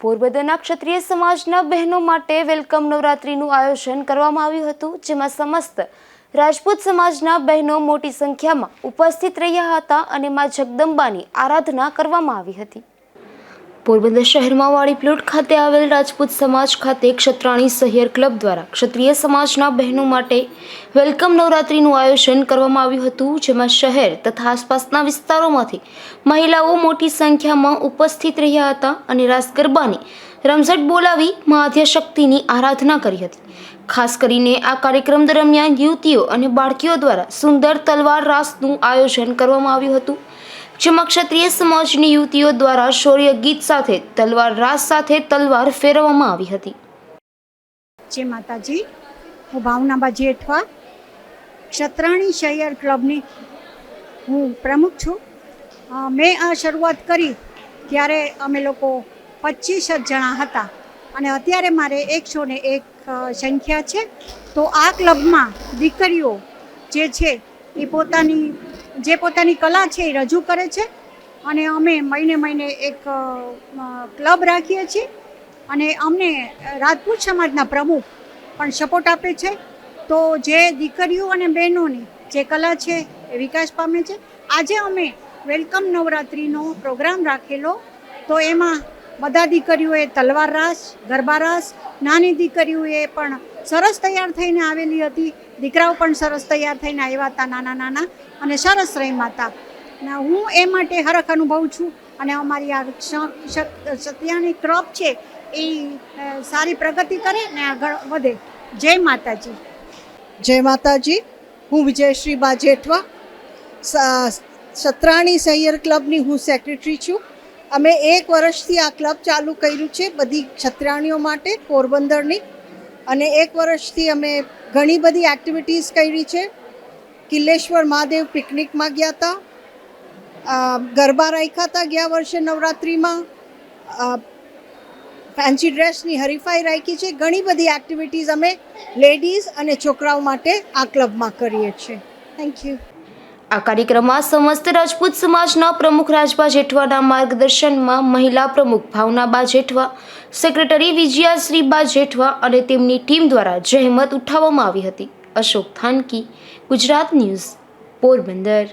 પોરબંદરના ક્ષત્રિય સમાજના બહેનો માટે વેલકમ નવરાત્રીનું આયોજન કરવામાં આવ્યું હતું, જેમાં સમસ્ત રાજપૂત સમાજના બહેનો મોટી સંખ્યામાં ઉપસ્થિત રહ્યા હતા અને મા જગદંબાની આરાધના કરવામાં આવી હતી। પોરબંદર શહેરમાં વાડી પ્લોટ ખાતે આવેલ રાજપૂત સમાજ ખાતે ક્ષત્રાણી સહિયર ક્લબ દ્વારા ક્ષત્રિય સમાજના બહેનો માટે વેલકમ નવરાત્રીનું આયોજન કરવામાં આવ્યું હતું, જેમાં શહેર તથા આસપાસના વિસ્તારોમાંથી મહિલાઓ મોટી સંખ્યામાં ઉપસ્થિત રહ્યા હતા અને રાસ ગરબાની રમઝટ બોલાવી મા આદ્યશક્તિની આરાધના કરી હતી। ખાસ કરીને આ કાર્યક્રમ દરમિયાન યુવતીઓ અને બાળકીઓ દ્વારા સુંદર તલવાર રાસનું આયોજન કરવામાં આવ્યું હતું, જેમાં ક્ષત્રિય સમાજની યુવતીઓ દ્વારા શૌર્ય ગીત સાથે તલવાર રાસ સાથે તલવાર ફેરવવામાં આવી હતી। જય માતાજી, હું ભાવનાબા જેઠવા ક્ષત્રાણી શહેર ક્લબની હું પ્રમુખ છું। મેં આ શરૂઆત કરી ત્યારે અમે લોકો 25 જણા હતા અને અત્યારે મારે 101 સંખ્યા છે। તો આ ક્લબમાં દીકરીઓ જે છે એ પોતાની કલા છે એ રજૂ કરે છે અને અમે મહિને એક ક્લબ રાખીએ છીએ અને અમને રાજપૂત સમાજના પ્રમુખ પણ સપોર્ટ આપે છે। તો જે દીકરીઓ અને બહેનોની જે કલા છે એ વિકાસ પામે છે। આજે અમે વેલકમ નવરાત્રિનો પ્રોગ્રામ રાખેલો, તો એમાં બધા દીકરીઓએ તલવાર રાસ, ગરબા રાસ, નાની દીકરીઓએ પણ સરસ તૈયાર થઈને આવેલી હતી, દીકરાઓ પણ સરસ તૈયાર થઈને આવ્યા હતા નાના અને સરસ રમ્યા હતા। હું એ માટે હરખ અનુભવું છું અને અમારી આ ક્ષત્રિયાની ક્લબ છે એ સારી પ્રગતિ કરે ને આગળ વધે। જય માતાજી। જય માતાજી, હું વિજયશ્રી બા જેઠવા ક્ષત્રાણી સહિયર ક્લબની હું સેક્રેટરી છું। અમે 1 વર્ષથી આ ક્લબ ચાલુ કર્યું છે બધી ક્ષત્રાણીઓ માટે પોરબંદરની, અને 1 વર્ષથી અમે ઘણી બધી એક્ટિવિટીઝ કરી છે। કિલ્લેશ્વર મહાદેવ પિકનિકમાં ગયા હતા, ગરબા રાખ્યા હતા ગયા વર્ષે નવરાત્રિમાં, ફેન્સી ડ્રેસની હરીફાઈ રાખી છે। ઘણી બધી એક્ટિવિટીઝ અમે લેડીઝ અને છોકરાઓ માટે આ ક્લબમાં કરીએ છીએ। Thank you. આ કાર્યક્રમમાં સમસ્ત રાજપૂત સમાજના પ્રમુખ રાજબા જેઠવાના માર્ગદર્શનમાં મહિલા પ્રમુખ ભાવનાબા જેઠવા, સેક્રેટરી વિજયાશ્રીબા જેઠવા અને તેમની ટીમ દ્વારા જહેમત ઉઠાવવામાં આવી હતી। અશોક થાનકી, ગુજરાત ન્યૂઝ, પોરબંદર।